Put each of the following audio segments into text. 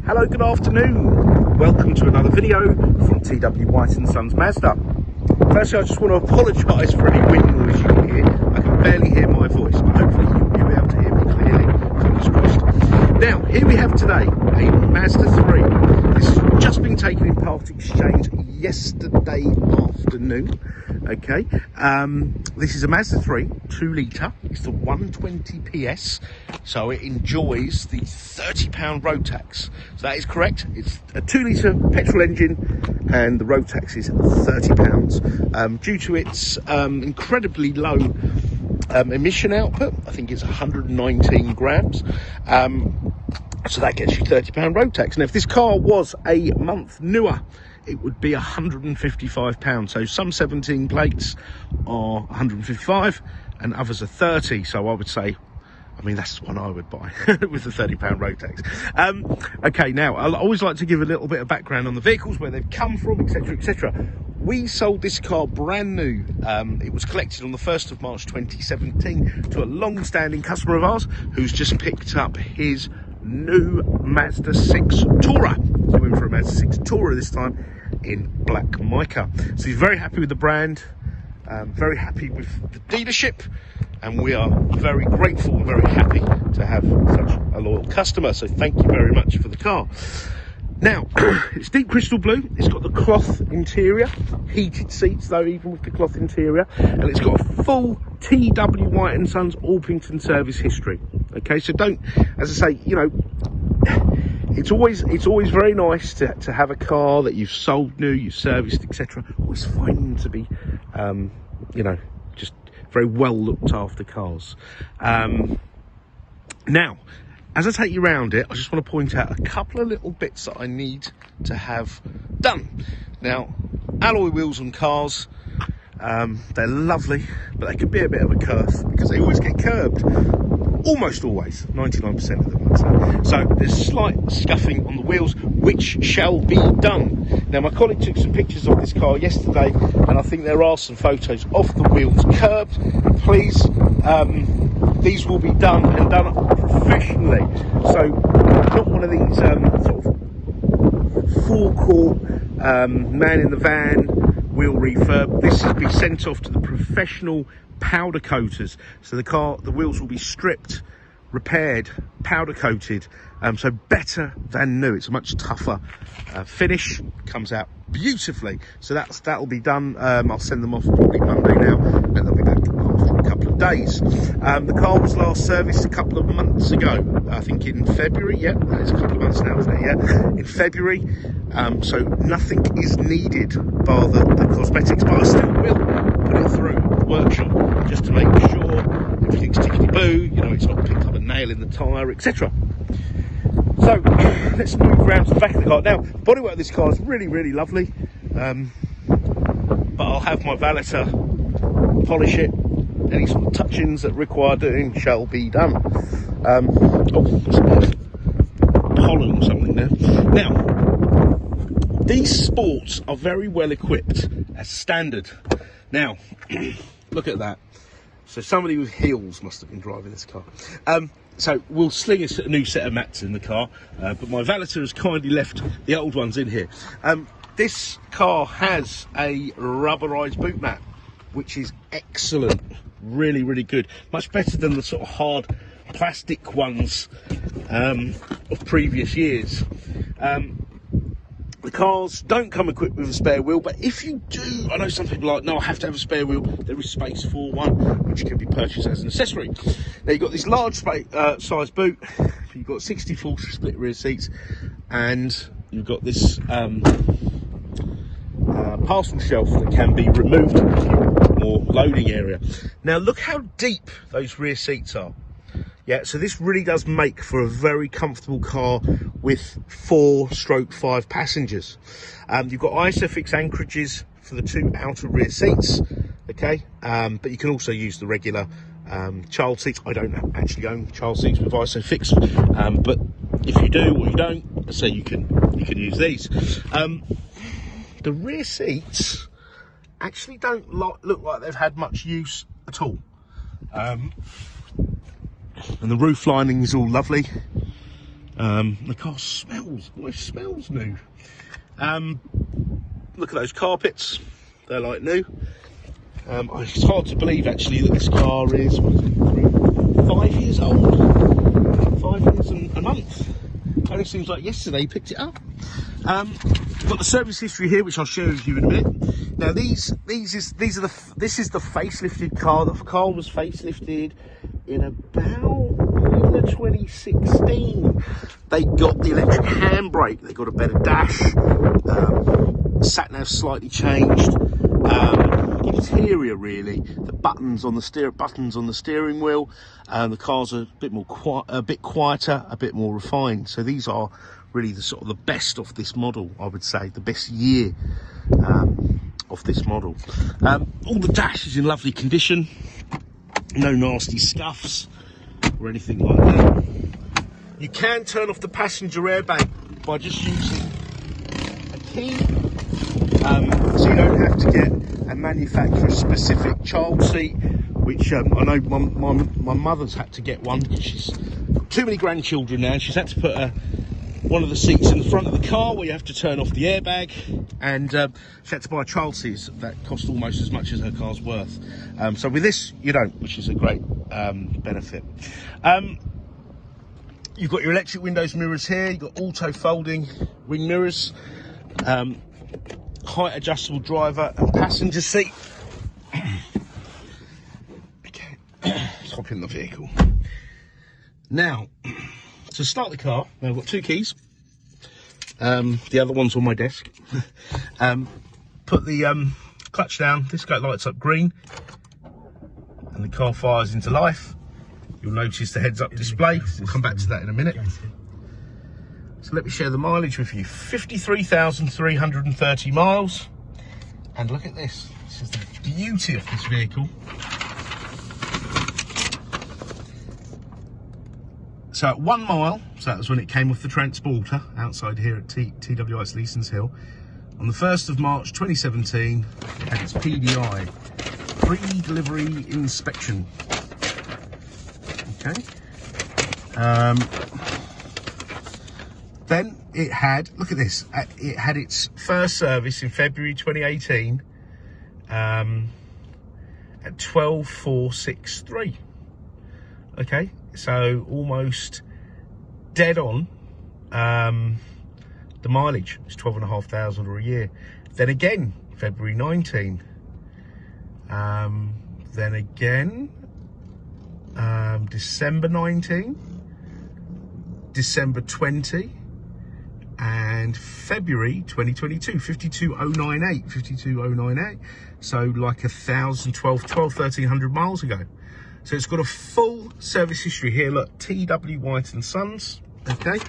Hello, good afternoon. Welcome to another video from TW White & Sons Mazda. Firstly, I just want to apologise for any wind noise you can hear. I can barely hear my voice, but hopefully you'll be able to hear me clearly. Fingers crossed. Now, here we have today a Mazda 3. This has just been taken in part exchange yesterday afternoon. Okay, this is a Mazda 3 2 litre. It's the 120 PS, so it enjoys the £30 road tax. So that is correct. It's a 2 litre petrol engine, and the road tax is £30 due to its incredibly low emission output. I think it's 119 grams. So that gets you £30 road tax. And if this car was a month newer, it would be £155. So some 17 plates are 155 and others are 30. So I would say, I mean, that's the one I would buy with the £30 road tax. Okay, now I always like to give a little bit of background on the vehicles, where they've come from, etc, etc. We sold this car brand new. It was collected on the 1st of March 2017 to a long-standing customer of ours who's just picked up his new Mazda 6 Tourer. So we went for a Mazda 6 Tourer this time in black mica. So he's very happy with the brand, very happy with the dealership, and we are very grateful and very happy to have such a loyal customer. So thank you very much for the car. Now, it's deep crystal blue. It's got the cloth interior, heated seats though, even with the cloth interior, and it's got a full TW White & Sons Orpington service history. Okay, so don't, as I say, you know, it's always very nice to have a car that you've sold new, you've serviced, etc. Always find them to be, you know, just very well looked after cars. Now, as I take you around it, I just want to point out a couple of little bits that I need to have done. Now, alloy wheels on cars, they're lovely, but they can be a bit of a curse because they always get curbed. Almost always, 99% of them, I'd say. So there's slight scuffing on the wheels, which shall be done. Now, my colleague took some pictures of this car yesterday, and I think there are some photos of the wheels curbed. Please, these will be done and done professionally. So not one of these sort of forecourt man in the van wheel refurb. This will be sent off to the professional powder coaters. So the wheels will be stripped, repaired, powder coated, so better than new. It's a much tougher finish, comes out beautifully. So that'll be done. I'll send them off probably Monday now, and they'll be back after a couple of days. The car was last serviced a couple of months ago, I think in February. Yeah, it's a couple of months now, isn't it? Yeah, in February. So nothing is needed bar the cosmetics, but I still will put it through the workshop just to make sure everything's tickety-boo, you know, it's not picked up a nail in the tyre, etc. So let's move around to the back of the car. Now, bodywork of this car is really, really lovely, but I'll have my valeter polish it. Any sort of touch-ins that require doing shall be done. Oh, there's a bit of pollen or something there. Now, these sports are very well equipped as standard. Now, look at that. So somebody with heels must have been driving this car. So we'll sling a new set of mats in the car, but my valeter has kindly left the old ones in here. This car has a rubberized boot mat, which is excellent. Really, really good. Much better than the sort of hard plastic ones of previous years. The cars don't come equipped with a spare wheel, but if you do, I know some people are like, no, I have to have a spare wheel. There is space for one, which can be purchased as an accessory. Now, you've got this large size boot, you've got 60/40 split rear seats, and you've got this parcel shelf that can be removed to give you more loading area. Now, look how deep those rear seats are. Yeah, so this really does make for a very comfortable car with 4/5 passengers. You've got ISOFIX anchorages for the 2 outer rear seats, okay? But you can also use the regular child seats. I don't actually own child seats with ISOFIX, but if you do or you don't, I say you can use these. The rear seats actually don't look like they've had much use at all. And the roof lining is all lovely. The car smells, boy, it smells new. Look at those carpets, they're like new. It's hard to believe actually that this car is, 5 years old. 5 years and a month. Only seems like yesterday you picked it up. Got the service history here, which I'll share with you in a bit. Now this is the facelifted car. The car was facelifted in about 2016. They got the electric handbrake. They got a better dash. Sat nav slightly changed. Interior really, the buttons on the steering wheel. The cars are a bit quieter, a bit more refined. So these are really the sort of the best of this model, I would say, the best year of this model. All the dash is in lovely condition, no nasty scuffs or anything like that. You can turn off the passenger airbag by just using a key, so you don't have to get a manufacturer specific child seat, which I know my mother's had to get one because she's got too many grandchildren now. She's had to put one of the seats in the front of the car where you have to turn off the airbag, and she had to buy a child seat that cost almost as much as her car's worth. So with this you don't, which is a great benefit. You've got your electric windows mirrors here, you've got auto folding ring mirrors, height adjustable driver and passenger seat. Okay, let's hop in the vehicle. Now, to start the car, now I've got two keys. The other one's on my desk. Put the clutch down, this guy lights up green, and the car fires into life. You'll notice the heads-up display. We'll come back to that in a minute. So let me share the mileage with you. 53,330 miles. And look at this. This is the beauty of this vehicle. So at 1 mile, so that was when it came off the transporter outside here at TWI's Leeson's Hill. On the 1st of March 2017, it had its PDI, pre-delivery inspection. Okay. Then it had, look at this, it had its first service in February 2018 at 12,463. Okay, so almost dead on the mileage. It's 12,500 or a year. Then again, February 19. Then again, December 19, December 20, and February 2022, 52,098. So like 1,300 miles ago. So it's got a full service history here. Look, TW White and Sons, okay,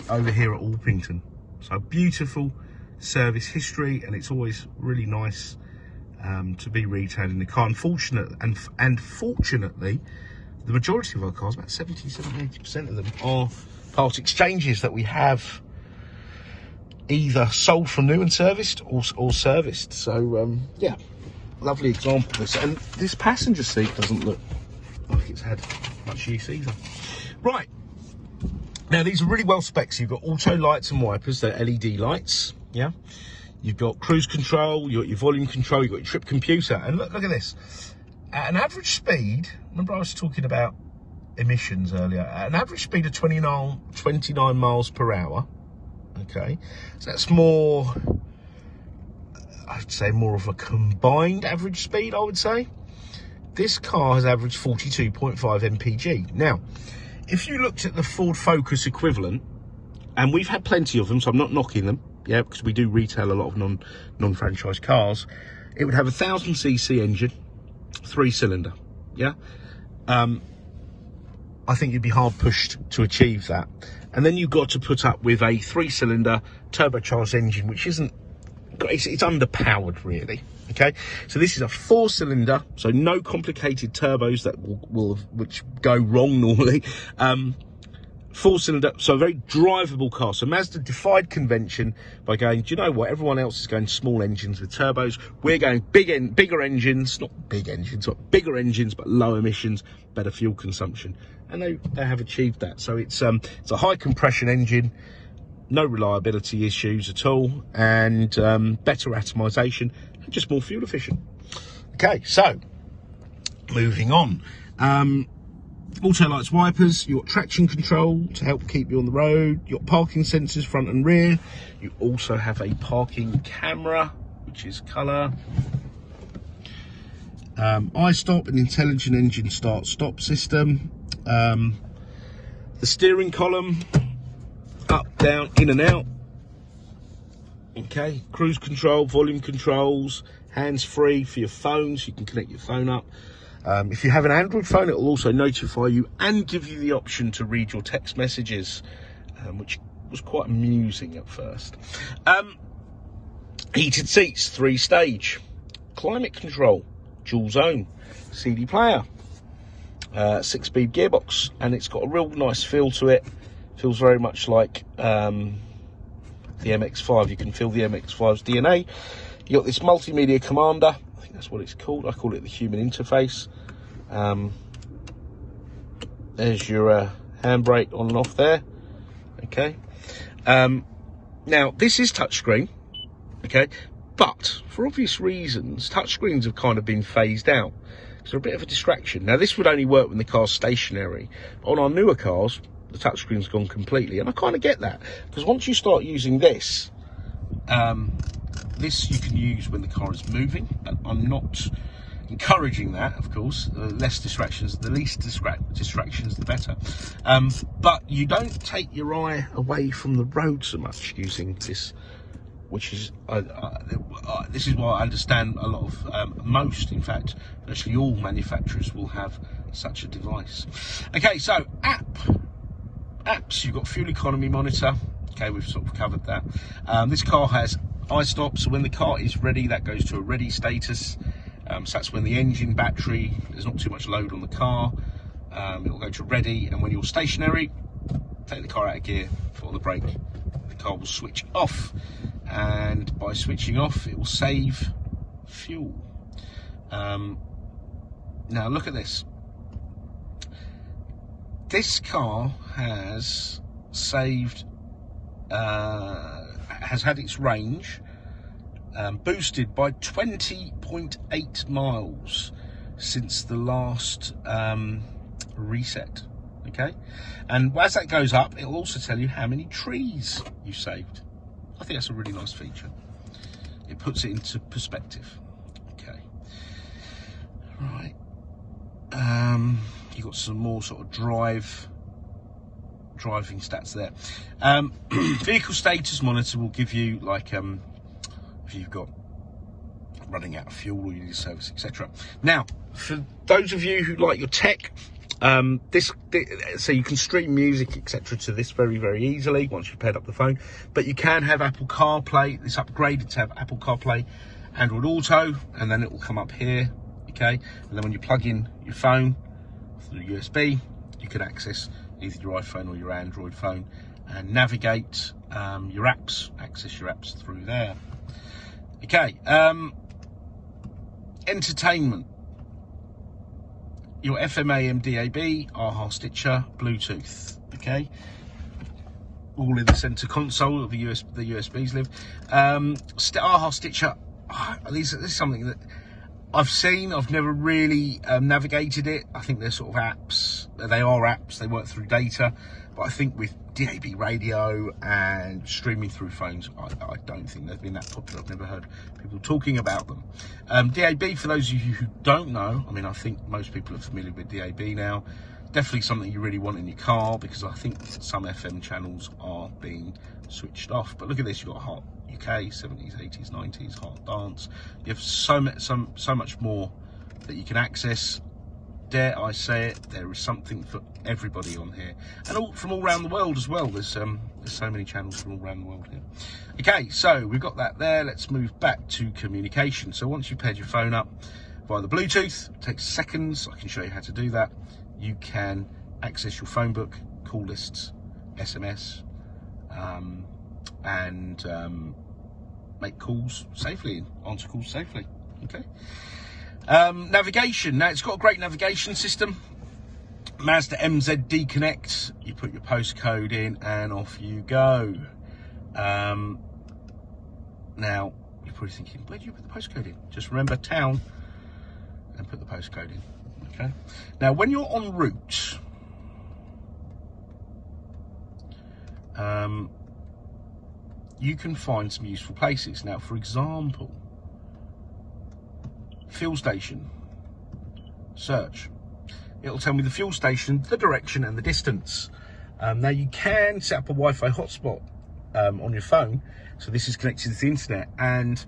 over here at Alpington. So beautiful service history, and it's always really nice to be retailing the car. And fortunately, the majority of our cars, about 80% of them, are part exchanges that we have either sold from new and serviced or serviced. So yeah, lovely example of this. And this passenger seat doesn't look like it's had much use either. Right, now these are really well specs. You've got auto lights and wipers, they're LED lights, yeah. You've got cruise control, you've got your volume control, you've got your trip computer. And look at this. At an average speed, remember I was talking about emissions earlier, at an average speed of 29 miles per hour, okay, so that's more, I'd say more of a combined average speed, I would say. This car has averaged 42.5 mpg. Now, if you looked at the Ford Focus equivalent, and we've had plenty of them, so I'm not knocking them, yeah, because we do retail a lot of non-franchise cars, it would have a 1,000cc engine, 3-cylinder, yeah. I think you'd be hard pushed to achieve that. And then you've got to put up with a 3-cylinder turbocharged engine, which isn't, it's underpowered really, okay? So this is a 4-cylinder, so no complicated turbos that which go wrong normally. 4-cylinder, so a very drivable car. So Mazda defied convention by going, do you know what, everyone else is going small engines with turbos, we're going bigger engines, not big engines, but bigger engines, but low emissions, better fuel consumption. and they have achieved that. So it's a high compression engine, no reliability issues at all, and better atomisation, and just more fuel efficient. Okay, so moving on. Auto lights, wipers, your traction control to help keep you on the road, your parking sensors front and rear. You also have a parking camera, which is colour. iStop, an intelligent engine start-stop system. The steering column, up, down, in and out. Okay, cruise control, volume controls, hands-free for your phone, so you can connect your phone up. If you have an Android phone, it will also notify you and give you the option to read your text messages, which was quite amusing at first. Heated seats, 3-stage. Climate control, dual zone. CD player, 6-speed gearbox, and it's got a real nice feel to it. Feels very much like the MX-5. You can feel the MX-5's DNA. You got this multimedia commander. I think that's what it's called. I call it the human interface. There's your handbrake on and off there. Okay. Now this is touchscreen. Okay, but for obvious reasons, touchscreens have kind of been phased out. So they're a bit of a distraction. Now this would only work when the car's stationary. But on our newer cars, the touchscreen's gone completely, and I kind of get that, because once you start using this, this you can use when the car is moving. I'm not encouraging that, of course. The less distractions, the least distractions, the better. But you don't take your eye away from the road so much using this, which is this is why I understand a lot of most, in fact, virtually all manufacturers will have such a device. Okay, so apps. You've got fuel economy monitor. Okay, we've sort of covered that. This car has iStop, so when the car is ready, that goes to a ready status. So that's when the engine, battery, there's not too much load on the car. It will go to ready, and when you're stationary, take the car out of gear, foot on the brake, the car will switch off, and by switching off, it will save fuel. Now look at this. This car has saved, has had its range boosted by 20.8 miles since the last reset. Okay, and as that goes up, it will also tell you how many trees you saved. I think that's a really nice feature. It puts it into perspective. Okay, right. You've got some more sort of driving stats there. Vehicle status monitor will give you, like, if you've got running out of fuel or you need a service, etc. Now, for those of you who like your tech, so you can stream music, etc. to this very, very easily once you've paired up the phone. But you can have Apple CarPlay. It's upgraded to have Apple CarPlay, Android Auto, and then it will come up here. Okay, and then when you plug in your phone through USB, you can access either your iPhone or your Android phone and navigate your apps, access your apps through there. Okay, entertainment. Your FM, AM, DAB, AHA Stitcher, Bluetooth. Okay, all in the center console of the USBs live. AHA Stitcher. This is something that I've seen. I've never really navigated it. I think they're sort of apps. They are apps. They work through data. But I think with DAB radio and streaming through phones, I don't think they've been that popular. I've never heard people talking about them. DAB, for those of you who don't know, I mean, I think most people are familiar with DAB now. Definitely something you really want in your car, because I think some FM channels are being switched off. But look at this. You've got Hot UK, 70s, 80s, 90s, Hot Dance. You have so much more that you can access. Dare I say it, there is something for everybody on here, and from all around the world as well. There's so many channels from all around the world here. Okay, so we've got that there. Let's move back to communication. So once you've paired your phone up via the Bluetooth, it takes seconds. I can show you how to do that. You can access your phone book, call lists, SMS, and make calls safely, answer calls safely. Okay. Navigation. Now, it's got a great navigation system. Mazda MZD Connect, you put your postcode in and off you go. Now, you're probably thinking, where do you put the postcode in? Just remember town and put the postcode in, okay? Now, when you're en route, you can find some useful places. Now, for example, fuel station, search. It'll tell me the fuel station, the direction and the distance. Now you can set up a Wi-Fi hotspot on your phone. So this is connected to the internet. And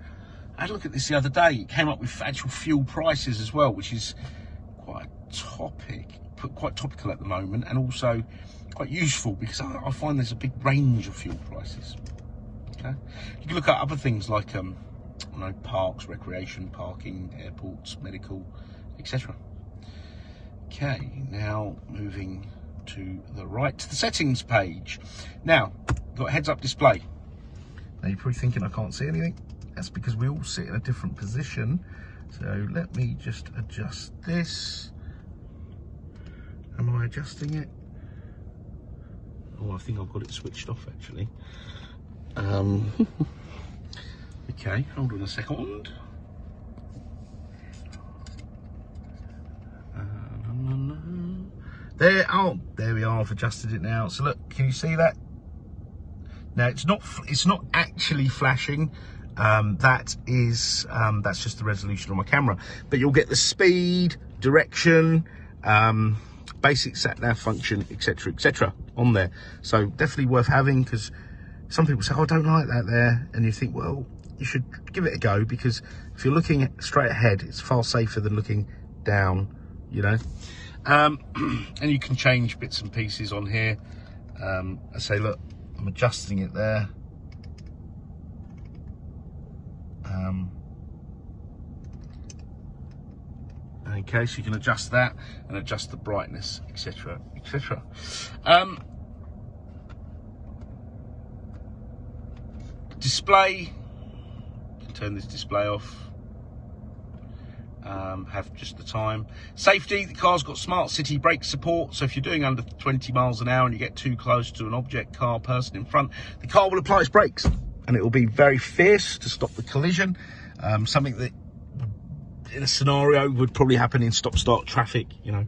I had a look at this the other day. It came up with actual fuel prices as well, which is quite topical at the moment, and also quite useful because I find there's a big range of fuel prices. Okay, you can look at other things like I don't know, parks, recreation, parking, airports, medical, etc. Okay, now moving to the right, to the settings page. Now, got a heads-up display. Now you're probably thinking I can't see anything. That's because we all sit in a different position. So let me just adjust this. Am I adjusting it? Oh, I think I've got it switched off actually. Okay, hold on a second. There, oh, there we are. I've adjusted it now. So look, can you see that? Now it's not actually flashing. That's just the resolution on my camera. But you'll get the speed, direction, basic sat nav function, etc., on there. So definitely worth having, because some people say, oh, I don't like that there, and you think, well, you should give it a go, because if you're looking straight ahead, it's far safer than looking down, you know. And you can change bits and pieces on here. I say, look, I'm adjusting it there. Okay, so you can adjust that and adjust the brightness, etc., etc. Display, you can turn this display off. Have just the time. Safety, the car's got smart city brake support, so if you're doing under 20 miles an hour and you get too close to an object, car, person in front, the car will apply its brakes and it will be very fierce to stop the collision. Something that in a scenario would probably happen in stop-start traffic, you know,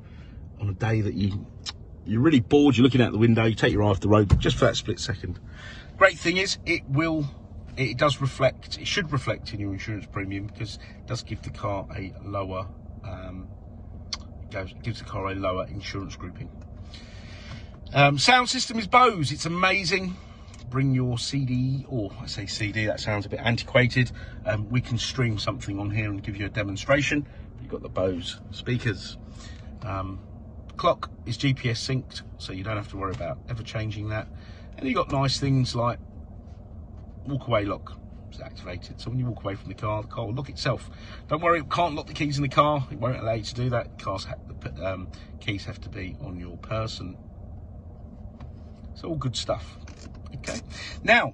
on a day that you're really bored, you're looking out the window, you take your eye off the road just for that split second. Great thing is it does reflect, it should reflect in your insurance premium, because it does give the car a lower gives the car a lower insurance grouping. Sound system is BOSE. It's amazing. Bring your CD, or I say CD, that sounds a bit antiquated. We can stream something on here and give you a demonstration. You've got the BOSE speakers. Clock is GPS synced, so you don't have to worry about ever changing that. And you've got nice things like walk away lock. It's activated, so when you walk away from the car will lock itself. Don't worry, it can't lock the keys in the car. It won't allow you to do that. The keys have to be on your person. It's all good stuff. Okay, now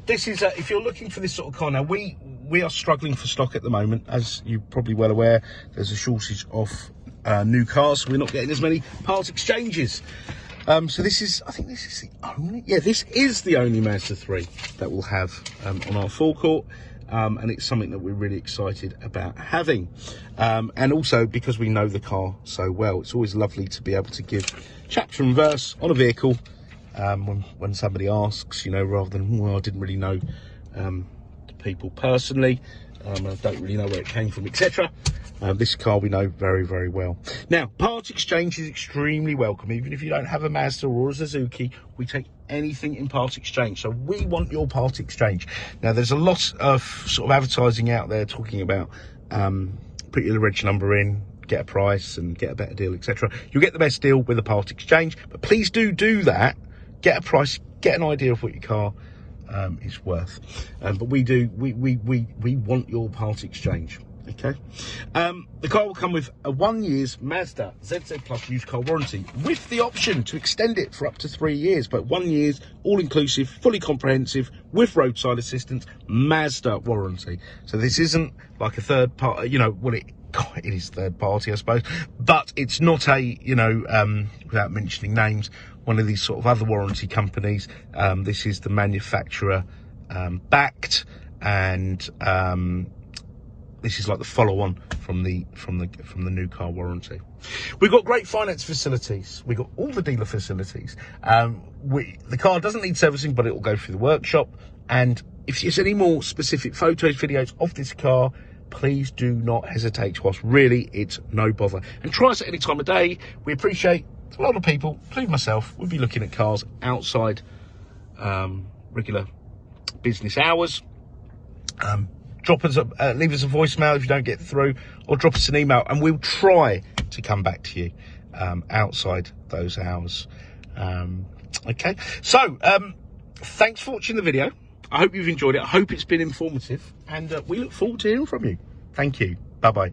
this is if you're looking for this sort of car. Now we are struggling for stock at the moment, as you're probably well aware. There's a shortage of new cars, so we're not getting as many part exchanges. So this is, I think this is the only, yeah, this is the only Mazda 3 that we'll have on our forecourt, and it's something that we're really excited about having. And also because we know the car so well, it's always lovely to be able to give chapter and verse on a vehicle when somebody asks, you know, rather than, well, I didn't really know the people personally, I don't really know where it came from, etc. This car we know very, very well. Now, part exchange is extremely welcome. Even if you don't have a Mazda or a Suzuki, we take anything in part exchange. So we want your part exchange. Now, there's a lot of sort of advertising out there talking about put your reg number in, get a price and get a better deal, etc. You'll get the best deal with a part exchange, but please do that. Get a price, get an idea of what your car is worth. But we want your part exchange. Okay, the car will come with a 1 year's Mazda ZZ Plus used car warranty, with the option to extend it for up to 3 years, but 1 year's all-inclusive, fully comprehensive, with roadside assistance, Mazda warranty. So this isn't like a third part, you know, well, God, it is third party, I suppose, but it's not a, you know, without mentioning names, one of these sort of other warranty companies. This is the manufacturer backed, and this is like the follow-on from the new car warranty. We've got great finance facilities. We've got all the dealer facilities. The car doesn't need servicing, but it will go through the workshop. And if there's any more specific photos, videos of this car, please do not hesitate to ask. Really, it's no bother. And try us at any time of day. We appreciate a lot of people, including myself, will be looking at cars outside regular business hours. Leave us a voicemail if you don't get through, or drop us an email, and we'll try to come back to you outside those hours. Okay, so thanks for watching the video. I hope you've enjoyed it. I hope it's been informative, and we look forward to hearing from you. Thank you. Bye-bye.